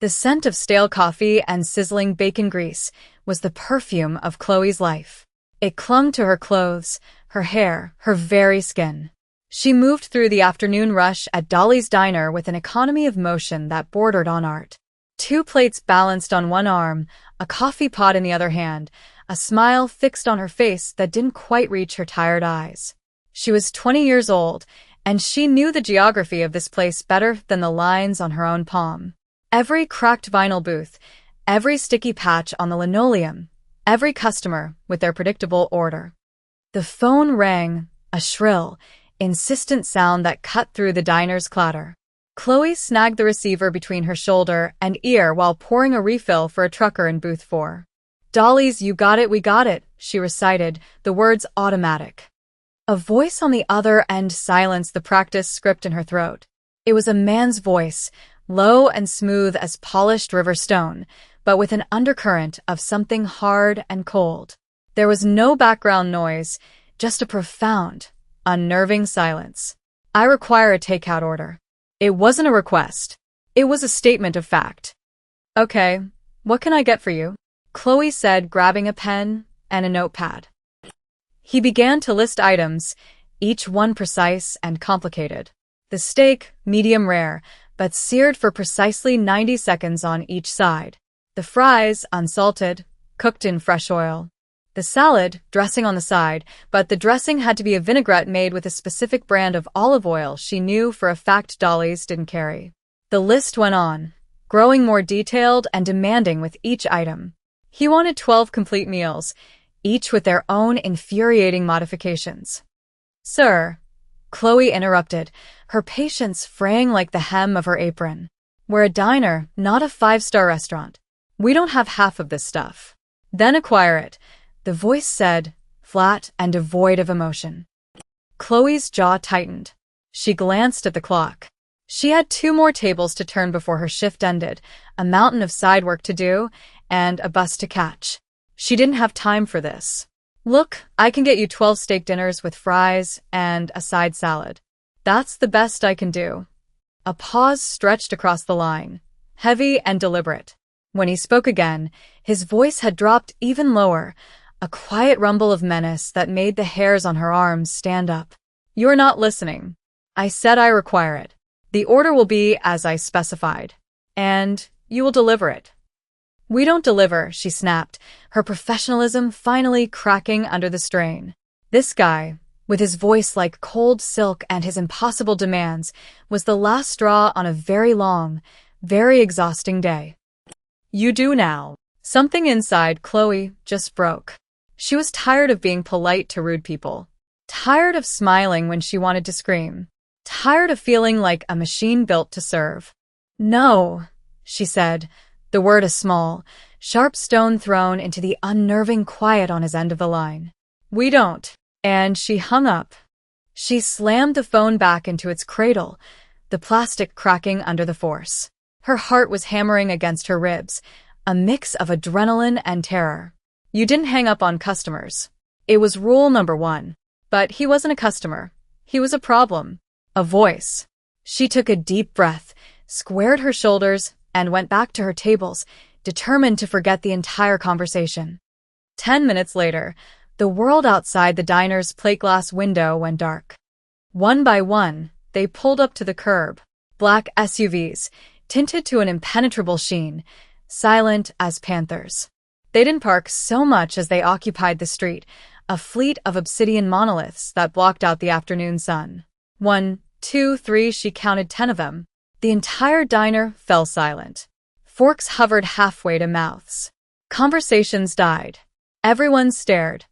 The scent of stale coffee and sizzling bacon grease was the perfume of Chloe's life. It clung to her clothes, her hair, her very skin. She moved through the afternoon rush at Dolly's diner with an economy of motion that bordered on art. 2 plates balanced on one arm, a coffee pot in the other hand, a smile fixed on her face that didn't quite reach her tired eyes. She was 20 years old, and she knew the geography of this place better than the lines on her own palm. Every cracked vinyl booth, every sticky patch on the linoleum, every customer with their predictable order. The phone rang, a shrill, insistent sound that cut through the diner's clatter. Chloe snagged the receiver between her shoulder and ear while pouring a refill for a trucker in booth 4. "Dolly's, you got it, we got it," she recited, the words automatic. A voice on the other end silenced the practice script in her throat. It was a man's voice, low and smooth as polished river stone, but with an undercurrent of something hard and cold. There was no background noise, just a profound, unnerving silence. "I require a takeout order." It wasn't a request. It was a statement of fact. "Okay, what can I get for you?" Chloe said, grabbing a pen and a notepad. He began to list items, each one precise and complicated. The steak, medium rare, but seared for precisely 90 seconds on each side. The fries, unsalted, cooked in fresh oil. The salad, dressing on the side, but the dressing had to be a vinaigrette made with a specific brand of olive oil she knew for a fact Dolly's didn't carry. The list went on, growing more detailed and demanding with each item. He wanted 12 complete meals, each with their own infuriating modifications. "Sir," Chloe interrupted, her patience fraying like the hem of her apron. "We're a diner, not a 5-star restaurant. We don't have half of this stuff." "Then acquire it," the voice said, flat and devoid of emotion. Chloe's jaw tightened. She glanced at the clock. She had 2 more tables to turn before her shift ended, a mountain of side work to do, and a bus to catch. She didn't have time for this. "Look, I can get you 12 steak dinners with fries and a side salad. That's the best I can do." A pause stretched across the line, heavy and deliberate. When he spoke again, his voice had dropped even lower, a quiet rumble of menace that made the hairs on her arms stand up. "You're not listening. I said I require it. The order will be as I specified. And you will deliver it." "We don't deliver," she snapped, her professionalism finally cracking under the strain. This guy, with his voice like cold silk and his impossible demands, was the last straw on a very long, very exhausting day. "You do now." Something inside Chloe just broke. She was tired of being polite to rude people. Tired of smiling when she wanted to scream. Tired of feeling like a machine built to serve. "No," she said, the word a small, sharp stone thrown into the unnerving quiet on his end of the line. "We don't." And she hung up. She slammed the phone back into its cradle, the plastic cracking under the force. Her heart was hammering against her ribs, a mix of adrenaline and terror. You didn't hang up on customers. It was rule number 1. But he wasn't a customer. He was a problem. A voice. She took a deep breath, squared her shoulders, and went back to her tables, determined to forget the entire conversation. 10 minutes later, the world outside the diner's plate glass window went dark. One by one, they pulled up to the curb. Black SUVs, tinted to an impenetrable sheen, silent as panthers. They didn't park so much as they occupied the street, a fleet of obsidian monoliths that blocked out the afternoon sun. 1, 2, 3, she counted 10 of them. The entire diner fell silent. Forks hovered halfway to mouths. Conversations died. Everyone stared.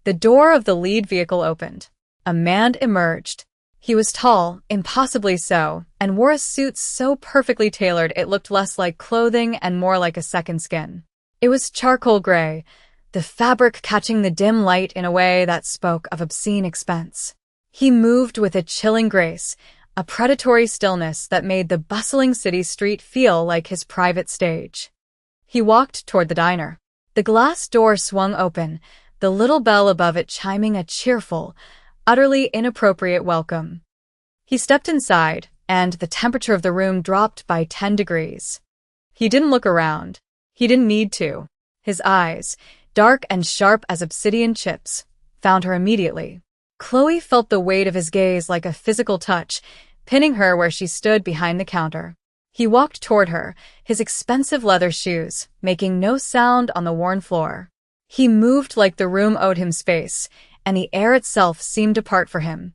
The door of the lead vehicle opened. A man emerged. He was tall, impossibly so, and wore a suit so perfectly tailored it looked less like clothing and more like a second skin. It was charcoal gray, the fabric catching the dim light in a way that spoke of obscene expense. He moved with a chilling grace, a predatory stillness that made the bustling city street feel like his private stage. He walked toward the diner. The glass door swung open, the little bell above it chiming a cheerful, utterly inappropriate welcome. He stepped inside, and the temperature of the room dropped by 10 degrees. He didn't look around. He didn't need to. His eyes, dark and sharp as obsidian chips, found her immediately. Chloe felt the weight of his gaze like a physical touch, pinning her where she stood behind the counter. He walked toward her, his expensive leather shoes making no sound on the worn floor. He moved like the room owed him space, and the air itself seemed apart for him.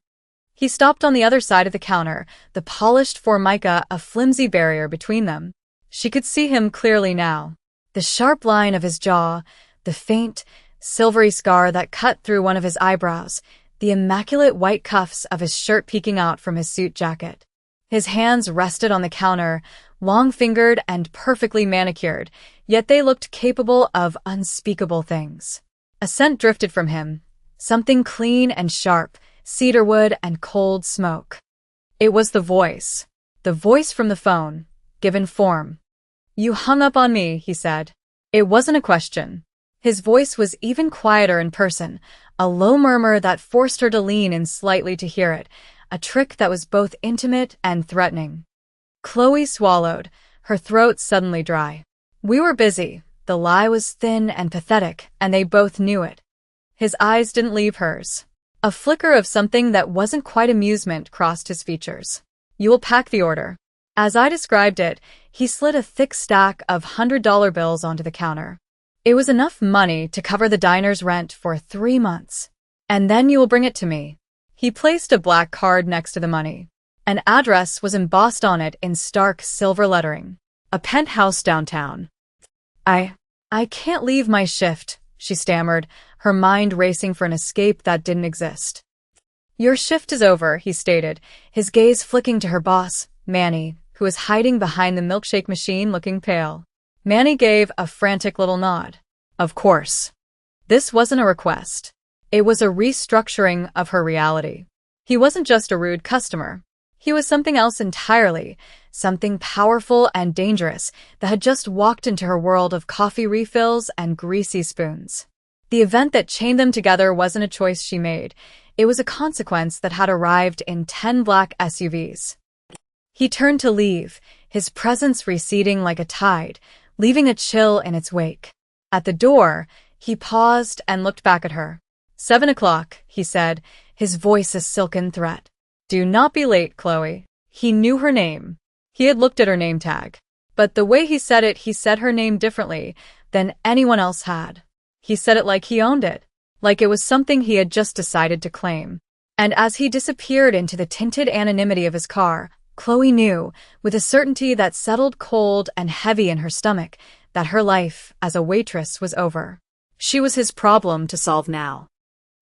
He stopped on the other side of the counter, the polished formica a flimsy barrier between them. She could see him clearly now. The sharp line of his jaw, the faint, silvery scar that cut through one of his eyebrows, the immaculate white cuffs of his shirt peeking out from his suit jacket. His hands rested on the counter, long-fingered and perfectly manicured, yet they looked capable of unspeakable things. A scent drifted from him, something clean and sharp, cedarwood and cold smoke. It was the voice from the phone, given form. "You hung up on me," he said. It wasn't a question. His voice was even quieter in person, a low murmur that forced her to lean in slightly to hear it, a trick that was both intimate and threatening. Chloe swallowed, her throat suddenly dry. "We were busy." The lie was thin and pathetic, and they both knew it. His eyes didn't leave hers. A flicker of something that wasn't quite amusement crossed his features. "You will pack the order." As I described it, he slid a thick stack of $100 bills onto the counter. It was enough money to cover the diner's rent for 3 months. "And then you will bring it to me." He placed a black card next to the money. An address was embossed on it in stark silver lettering. A penthouse downtown. I can't leave my shift," she stammered, her mind racing for an escape that didn't exist. "Your shift is over," he stated, his gaze flicking to her boss, Manny, who was hiding behind the milkshake machine looking pale. Manny gave a frantic little nod. Of course. This wasn't a request. It was a restructuring of her reality. He wasn't just a rude customer. He was something else entirely, something powerful and dangerous that had just walked into her world of coffee refills and greasy spoons. The event that chained them together wasn't a choice she made. It was a consequence that had arrived in 10 black SUVs. He turned to leave, his presence receding like a tide, leaving a chill in its wake. At the door, he paused and looked back at her. 7 o'clock, he said, his voice a silken threat. "Do not be late, Chloe." He knew her name. He had looked at her name tag. But the way he said her name differently than anyone else had. He said it like he owned it, like it was something he had just decided to claim. And as he disappeared into the tinted anonymity of his car, Chloe knew, with a certainty that settled cold and heavy in her stomach, that her life as a waitress was over. She was his problem to solve now.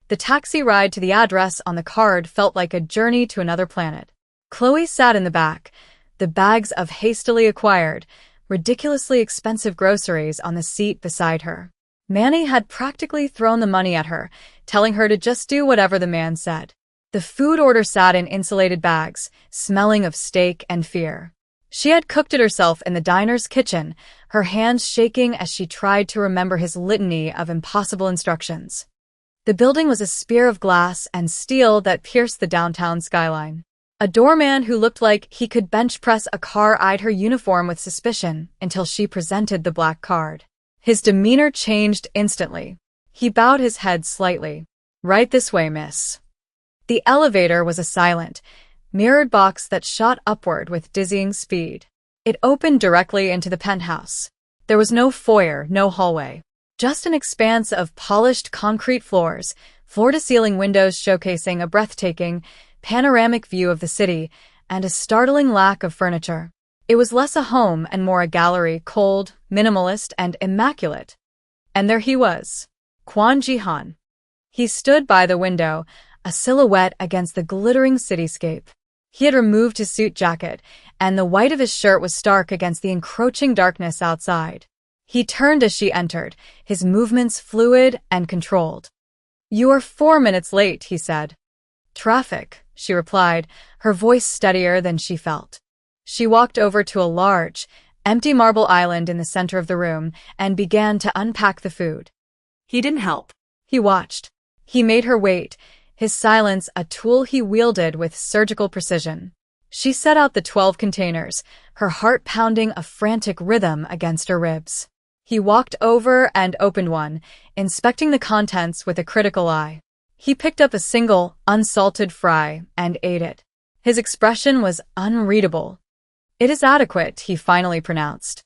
The taxi ride to the address on the card felt like a journey to another planet. Chloe sat in the back, the bags of hastily acquired, ridiculously expensive groceries on the seat beside her. Manny had practically thrown the money at her, telling her to just do whatever the man said. The food order sat in insulated bags, smelling of steak and fear. She had cooked it herself in the diner's kitchen, her hands shaking as she tried to remember his litany of impossible instructions. The building was a spear of glass and steel that pierced the downtown skyline. A doorman who looked like he could bench press a car eyed her uniform with suspicion until she presented the black card. His demeanor changed instantly. He bowed his head slightly. "Right this way, miss." The elevator was a silent, mirrored box that shot upward with dizzying speed. It opened directly into the penthouse. There was no foyer, no hallway. Just an expanse of polished concrete floors, floor-to-ceiling windows showcasing a breathtaking, panoramic view of the city, and a startling lack of furniture. It was less a home and more a gallery, cold, minimalist, and immaculate. And there he was, Kwon Ji-han. He stood by the window, a silhouette against the glittering cityscape. He had removed his suit jacket, and the white of his shirt was stark against the encroaching darkness outside. He turned as she entered, his movements fluid and controlled. "You are 4 minutes late," he said. "Traffic," she replied, her voice steadier than she felt. She walked over to a large, empty marble island in the center of the room and began to unpack the food. He didn't help. He watched. He made her wait, his silence a tool he wielded with surgical precision. She set out the 12 containers, her heart pounding a frantic rhythm against her ribs. He walked over and opened one, inspecting the contents with a critical eye. He picked up a single, unsalted fry and ate it. His expression was unreadable. "It is adequate," he finally pronounced.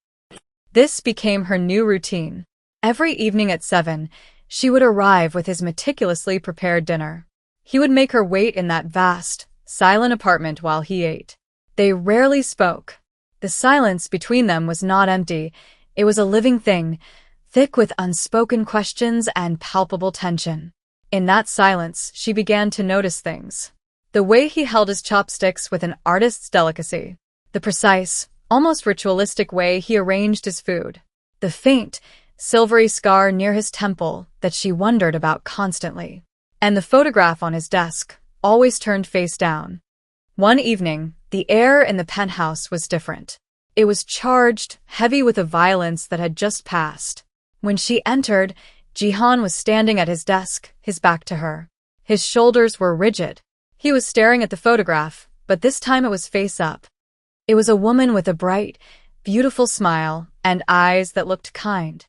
This became her new routine. Every evening at 7, she would arrive with his meticulously prepared dinner. He would make her wait in that vast, silent apartment while he ate. They rarely spoke. The silence between them was not empty. It was a living thing, thick with unspoken questions and palpable tension. In that silence, she began to notice things. The way he held his chopsticks with an artist's delicacy. The precise, almost ritualistic way he arranged his food. The faint, silvery scar near his temple that she wondered about constantly. And the photograph on his desk, always turned face down. One evening, the air in the penthouse was different. It was charged, heavy with a violence that had just passed. When she entered, Jihan was standing at his desk, his back to her. His shoulders were rigid. He was staring at the photograph, but this time it was face up. It was a woman with a bright, beautiful smile and eyes that looked kind.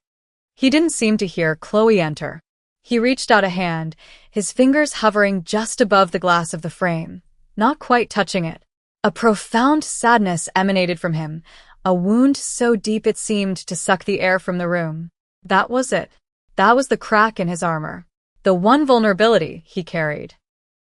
He didn't seem to hear Chloe enter. He reached out a hand, his fingers hovering just above the glass of the frame, not quite touching it. A profound sadness emanated from him, a wound so deep it seemed to suck the air from the room. That was it. That was the crack in his armor. The one vulnerability he carried.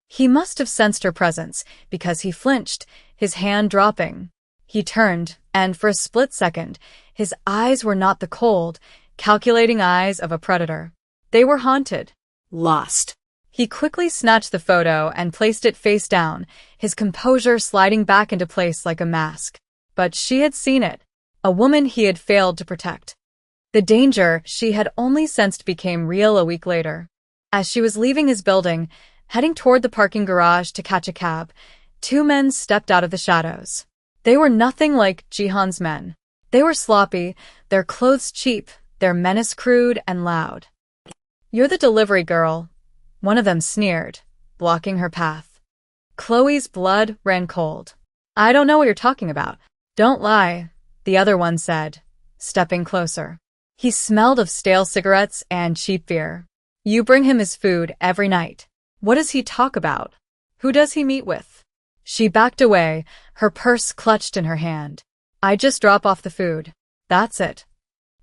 He must have sensed her presence, because he flinched, his hand dropping. He turned, and for a split second, his eyes were not the cold, calculating eyes of a predator. They were haunted. Lost. He quickly snatched the photo and placed it face down, his composure sliding back into place like a mask. But she had seen it. A woman he had failed to protect. The danger she had only sensed became real a week later. As she was leaving his building, heading toward the parking garage to catch a cab, 2 men stepped out of the shadows. They were nothing like Jihan's men. They were sloppy, their clothes cheap, their menace crude and loud. "You're the delivery girl," one of them sneered, blocking her path. Chloe's blood ran cold. "I don't know what you're talking about." "Don't lie," the other one said, stepping closer. He smelled of stale cigarettes and cheap beer. "You bring him his food every night. What does he talk about? Who does he meet with?" She backed away, her purse clutched in her hand. "I just drop off the food. That's it."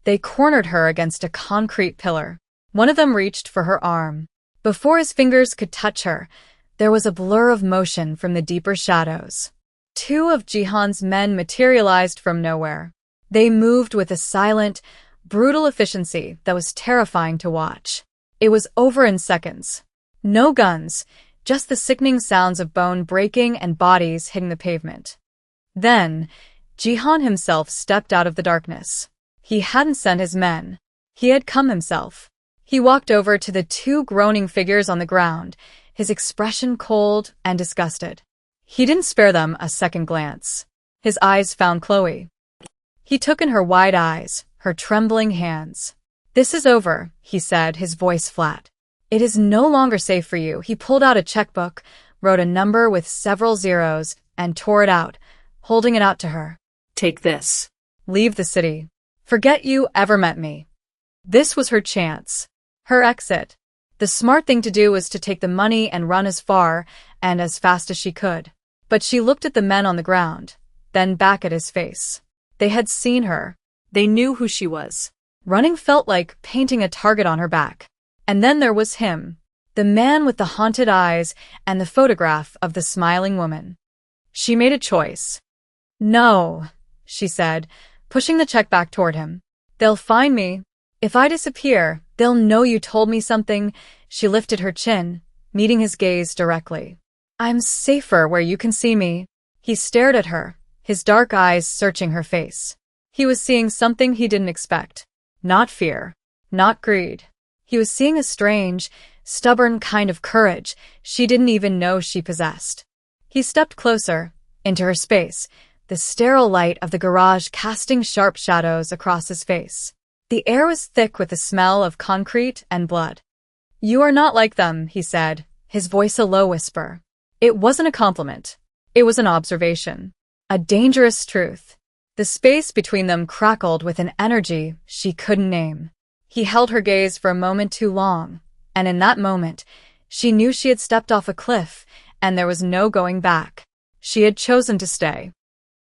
They cornered her against a concrete pillar. One of them reached for her arm. Before his fingers could touch her, there was a blur of motion from the deeper shadows. 2 of Jihan's men materialized from nowhere. They moved with a silent, brutal efficiency that was terrifying to watch. It was over in seconds. No guns, just the sickening sounds of bone breaking and bodies hitting the pavement. Then, Jihan himself stepped out of the darkness. He hadn't sent his men. He had come himself. He walked over to the 2 groaning figures on the ground, his expression cold and disgusted. He didn't spare them a second glance. His eyes found Chloe. He took in her wide eyes, her trembling hands. "This is over," he said, his voice flat. "It is no longer safe for you." He pulled out a checkbook, wrote a number with several zeros, and tore it out, holding it out to her. "Take this. Leave the city. Forget you ever met me." This was her chance. Her exit. The smart thing to do was to take the money and run as far and as fast as she could. But she looked at the men on the ground, then back at his face. They had seen her. They knew who she was. Running felt like painting a target on her back. And then there was him, the man with the haunted eyes and the photograph of the smiling woman. She made a choice. "No," she said, pushing the check back toward him. "They'll find me. If I disappear, they'll know you told me something." She lifted her chin, meeting his gaze directly. "I'm safer where you can see me." He stared at her, his dark eyes searching her face. He was seeing something he didn't expect. Not fear, not greed. He was seeing a strange, stubborn kind of courage she didn't even know she possessed. He stepped closer, into her space, the sterile light of the garage casting sharp shadows across his face. The air was thick with the smell of concrete and blood. "You are not like them," he said, his voice a low whisper. It wasn't a compliment. It was an observation. A dangerous truth. The space between them crackled with an energy she couldn't name. He held her gaze for a moment too long, and in that moment, she knew she had stepped off a cliff, and there was no going back. She had chosen to stay.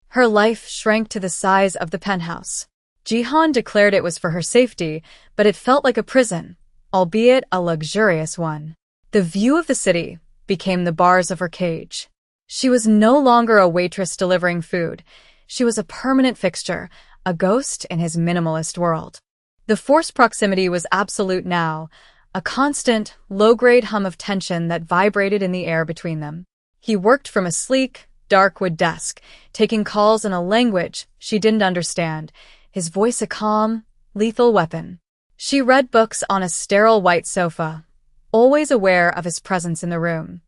Her life shrank to the size of the penthouse. Jihan declared it was for her safety, but it felt like a prison, albeit a luxurious one. The view of the city became the bars of her cage. She was no longer a waitress delivering food. She was a permanent fixture, a ghost in his minimalist world. The forced proximity was absolute now, a constant, low-grade hum of tension that vibrated in the air between them. He worked from a sleek, dark wood desk, taking calls in a language she didn't understand, his voice a calm, lethal weapon. She read books on a sterile white sofa, always aware of his presence in the room.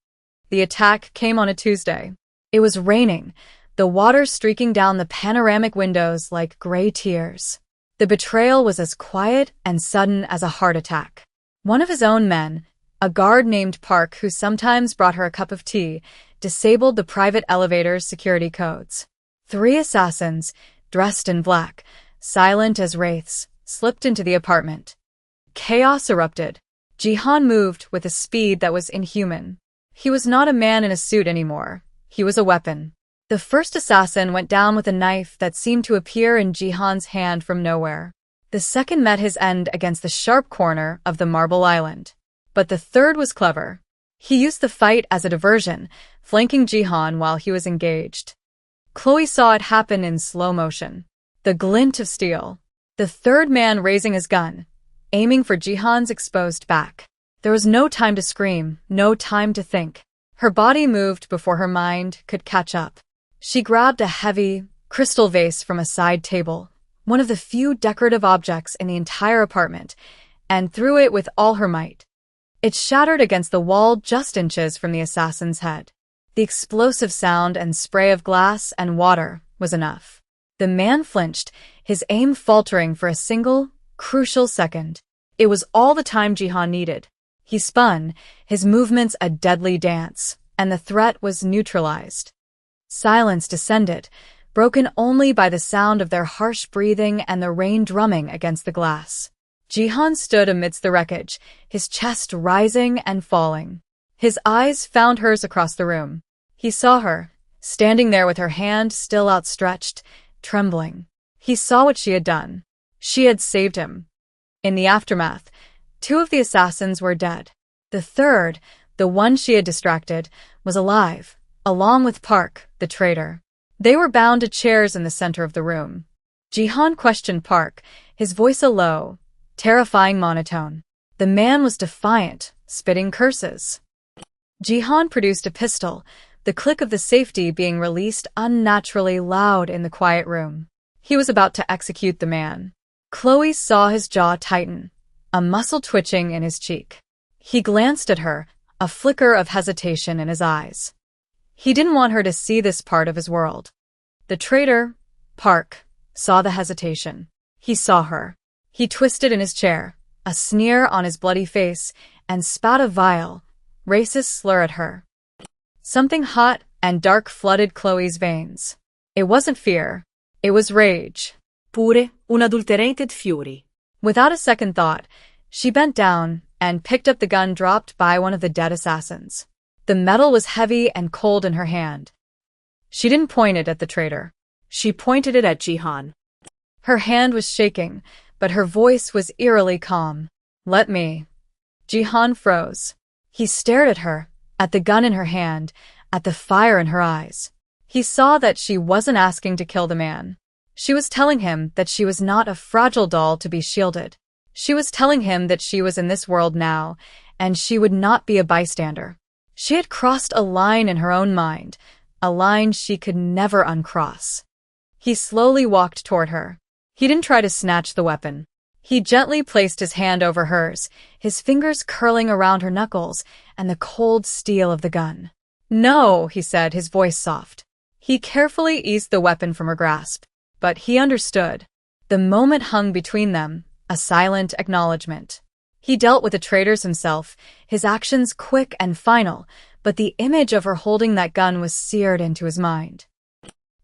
The attack came on a Tuesday. It was raining, the water streaking down the panoramic windows like gray tears. The betrayal was as quiet and sudden as a heart attack. One of his own men, a guard named Park who sometimes brought her a cup of tea, disabled the private elevator's security codes. 3 assassins, dressed in black, silent as wraiths, slipped into the apartment. Chaos erupted. Jihan moved with a speed that was inhuman. He was not a man in a suit anymore. He was a weapon. The first assassin went down with a knife that seemed to appear in Jihan's hand from nowhere. The second met his end against the sharp corner of the marble island. But the third was clever. He used the fight as a diversion, flanking Jihan while he was engaged. Chloe saw it happen in slow motion. The glint of steel. The third man raising his gun, aiming for Jihan's exposed back. There was no time to scream, no time to think. Her body moved before her mind could catch up. She grabbed a heavy, crystal vase from a side table, one of the few decorative objects in the entire apartment, and threw it with all her might. It shattered against the wall just inches from the assassin's head. The explosive sound and spray of glass and water was enough. The man flinched, his aim faltering for a single, crucial second. It was all the time Jihan needed. He spun, his movements a deadly dance, and the threat was neutralized. Silence descended, broken only by the sound of their harsh breathing and the rain drumming against the glass. Jihan stood amidst the wreckage, his chest rising and falling. His eyes found hers across the room. He saw her, standing there with her hand still outstretched, trembling. He saw what she had done. She had saved him. In the aftermath, 2 of the assassins were dead. The third, the one she had distracted, was alive, along with Park, the traitor. They were bound to chairs in the center of the room. Jihan questioned Park, his voice a low, terrifying monotone. The man was defiant, spitting curses. Jihan produced a pistol, the click of the safety being released unnaturally loud in the quiet room. He was about to execute the man. Chloe saw his jaw tighten, a muscle twitching in his cheek. He glanced at her, a flicker of hesitation in his eyes. He didn't want her to see this part of his world. The traitor, Park, saw the hesitation. He saw her. He twisted in his chair, a sneer on his bloody face, and spat a vile, racist slur at her. Something hot and dark flooded Chloe's veins. It wasn't fear. It was rage. Pure unadulterated fury. Without a second thought, she bent down and picked up the gun dropped by one of the dead assassins. The metal was heavy and cold in her hand. She didn't point it at the traitor. She pointed it at Jihan. Her hand was shaking, but her voice was eerily calm. Let me. Jihan froze. He stared at her, at the gun in her hand, at the fire in her eyes. He saw that she wasn't asking to kill the man. She was telling him that she was not a fragile doll to be shielded. She was telling him that she was in this world now, and she would not be a bystander. She had crossed a line in her own mind, a line she could never uncross. He slowly walked toward her. He didn't try to snatch the weapon. He gently placed his hand over hers, his fingers curling around her knuckles and the cold steel of the gun. No, he said, his voice soft. He carefully eased the weapon from her grasp. But he understood. The moment hung between them, a silent acknowledgement. He dealt with the traitors himself, his actions quick and final, but the image of her holding that gun was seared into his mind.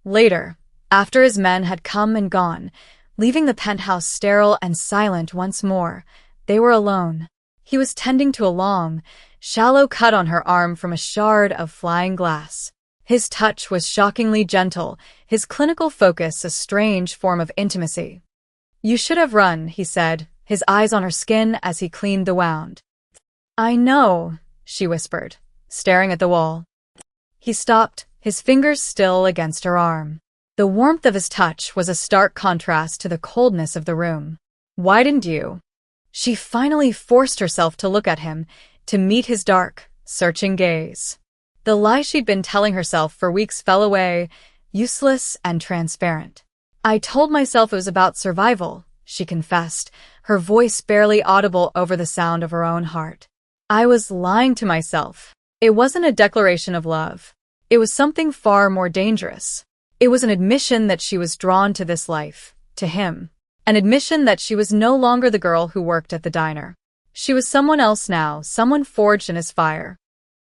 Later, after his men had come and gone, leaving the penthouse sterile and silent once more, they were alone. He was tending to a long, shallow cut on her arm from a shard of flying glass. His touch was shockingly gentle, his clinical focus a strange form of intimacy. "You should have run," he said, his eyes on her skin as he cleaned the wound. "I know," she whispered, staring at the wall. He stopped, his fingers still against her arm. The warmth of his touch was a stark contrast to the coldness of the room. "Why didn't you?" She finally forced herself to look at him, to meet his dark, searching gaze. The lie she'd been telling herself for weeks fell away, useless and transparent. "I told myself it was about survival," she confessed, her voice barely audible over the sound of her own heart. "I was lying to myself. It wasn't a declaration of love. It was something far more dangerous. It was an admission that she was drawn to this life, to him. An admission that she was no longer the girl who worked at the diner. She was someone else now, someone forged in his fire."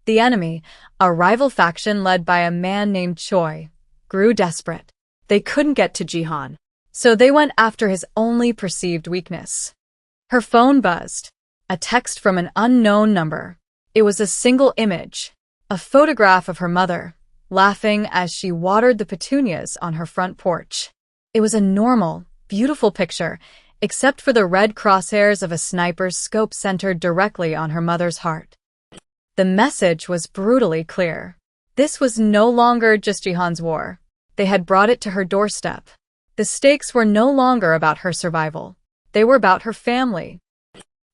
The enemy, a rival faction led by a man named Choi, grew desperate. They couldn't get to Jihan, so they went after his only perceived weakness. Her phone buzzed. A text from an unknown number. It was a single image, a photograph of her mother, laughing as she watered the petunias on her front porch. It was a normal, beautiful picture, except for the red crosshairs of a sniper's scope centered directly on her mother's heart. The message was brutally clear. This was no longer just Jihan's war. They had brought it to her doorstep. The stakes were no longer about her survival. They were about her family.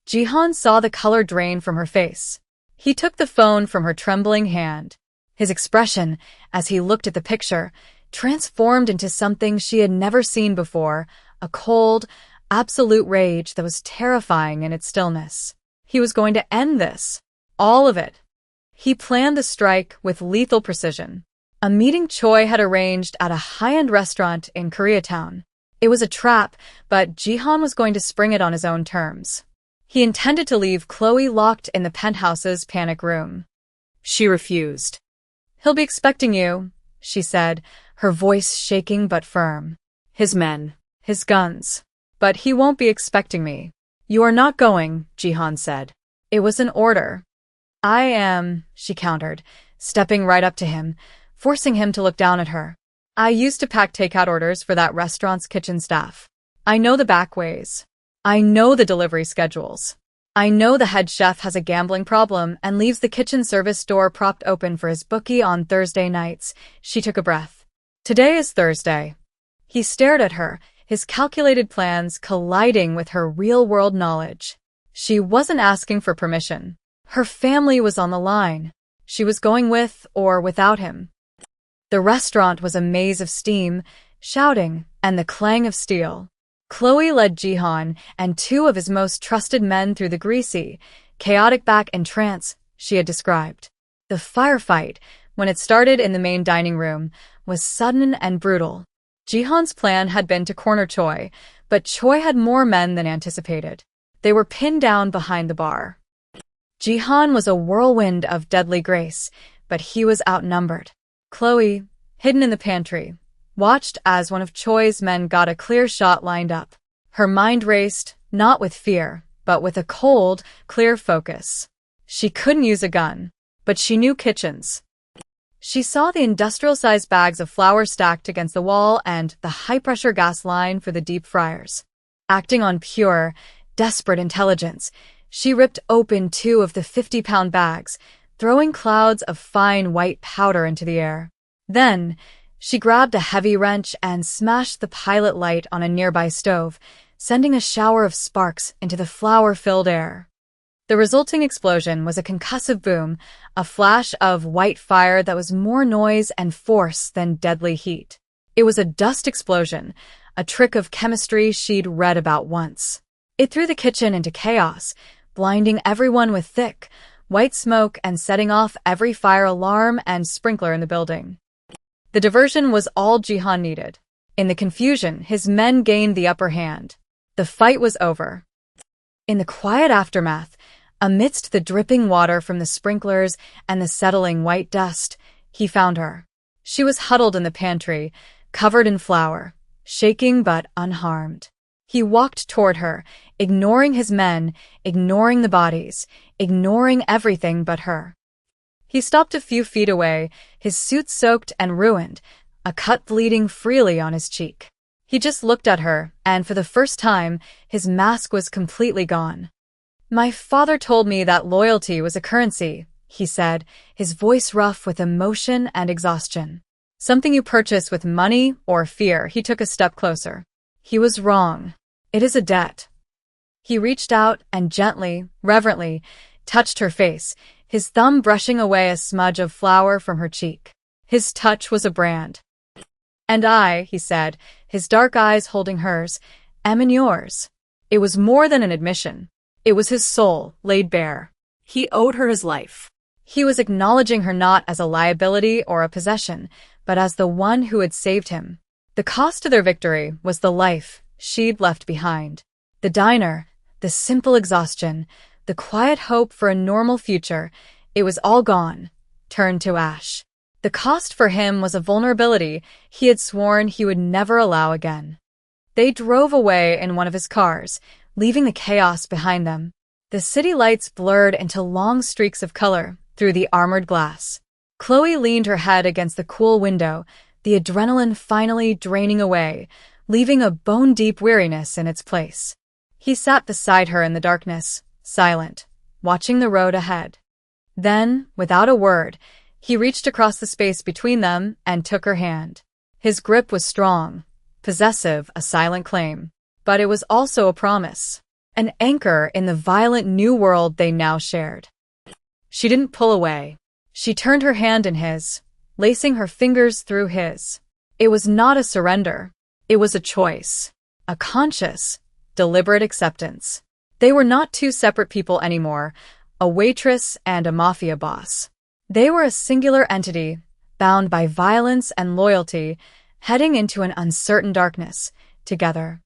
Jihan saw the color drain from her face. He took the phone from her trembling hand. His expression, as he looked at the picture, transformed into something she had never seen before, a cold, absolute rage that was terrifying in its stillness. He was going to end this. All of it. He planned the strike with lethal precision. A meeting Choi had arranged at a high-end restaurant in Koreatown. It was a trap, but Jihan was going to spring it on his own terms. He intended to leave Chloe locked in the penthouse's panic room. She refused. "He'll be expecting you," she said, her voice shaking but firm. "His men. "His guns. But he won't be expecting me." "You are not going," Jihan said. "It was an order." "I am," she countered, stepping right up to him, forcing him to look down at her. "I used to pack takeout orders for that restaurant's kitchen staff. I know the back ways. I know the delivery schedules. I know the head chef has a gambling problem and leaves the kitchen service door propped open for his bookie on Thursday nights." She took a breath. "Today is Thursday." He stared at her, his calculated plans colliding with her real-world knowledge. She wasn't asking for permission. Her family was on the line. She was going with or without him. The restaurant was a maze of steam, shouting, and the clang of steel. Chloe led Jihan and two of his most trusted men through the greasy, chaotic back entrance she had described. The firefight, when it started in the main dining room, was sudden and brutal. Jihan's plan had been to corner Choi, but Choi had more men than anticipated. They were pinned down behind the bar. Jihan was a whirlwind of deadly grace, but he was outnumbered. Chloe, hidden in the pantry, watched as one of Choi's men got a clear shot lined up. Her mind raced, not with fear, but with a cold, clear focus. She couldn't use a gun, but she knew kitchens. She saw the industrial-sized bags of flour stacked against the wall and the high-pressure gas line for the deep fryers. Acting on pure, desperate intelligence, she ripped open 2 of the 50-pound bags, throwing clouds of fine white powder into the air. Then, she grabbed a heavy wrench and smashed the pilot light on a nearby stove, sending a shower of sparks into the flour-filled air. The resulting explosion was a concussive boom, a flash of white fire that was more noise and force than deadly heat. It was a dust explosion, a trick of chemistry she'd read about once. It threw the kitchen into chaos, blinding everyone with thick, white smoke and setting off every fire alarm and sprinkler in the building. The diversion was all Jihan needed. In the confusion, his men gained the upper hand. The fight was over. In the quiet aftermath, Amidst the dripping water from the sprinklers and the settling white dust, he found her. She was huddled in the pantry, covered in flour, shaking but unharmed. He walked toward her, ignoring his men, ignoring the bodies, ignoring everything but her. He stopped a few feet away, his suit soaked and ruined, a cut bleeding freely on his cheek. He just looked at her, and for the first time, his mask was completely gone. "My father told me that loyalty was a currency," he said, his voice rough with emotion and exhaustion. "Something you purchase with money or fear." He took a step closer. He was wrong. It is a debt. He reached out and gently, reverently, touched her face, his thumb brushing away a smudge of flour from her cheek. His touch was a brand. "And I," he said, his dark eyes holding hers, "am in yours." It was more than an admission. It was his soul, laid bare. He owed her his life. He was acknowledging her not as a liability or a possession, but as the one who had saved him. The cost to their victory was the life she'd left behind. The diner, the simple exhaustion, the quiet hope for a normal future, it was all gone, turned to ash. The cost for him was a vulnerability he had sworn he would never allow again. They drove away in one of his cars, leaving the chaos behind them. The city lights blurred into long streaks of color through the armored glass. Chloe leaned her head against the cool window, the adrenaline finally draining away, leaving a bone-deep weariness in its place. He sat beside her in the darkness, silent, watching the road ahead. Then, without a word, he reached across the space between them and took her hand. His grip was strong, possessive, a silent claim. But it was also a promise, an anchor in the violent new world they now shared. She didn't pull away. She turned her hand in his, lacing her fingers through his. It was not a surrender. It was a choice, a conscious, deliberate acceptance. They were not two separate people anymore, a waitress and a mafia boss. They were a singular entity, bound by violence and loyalty, heading into an uncertain darkness, together.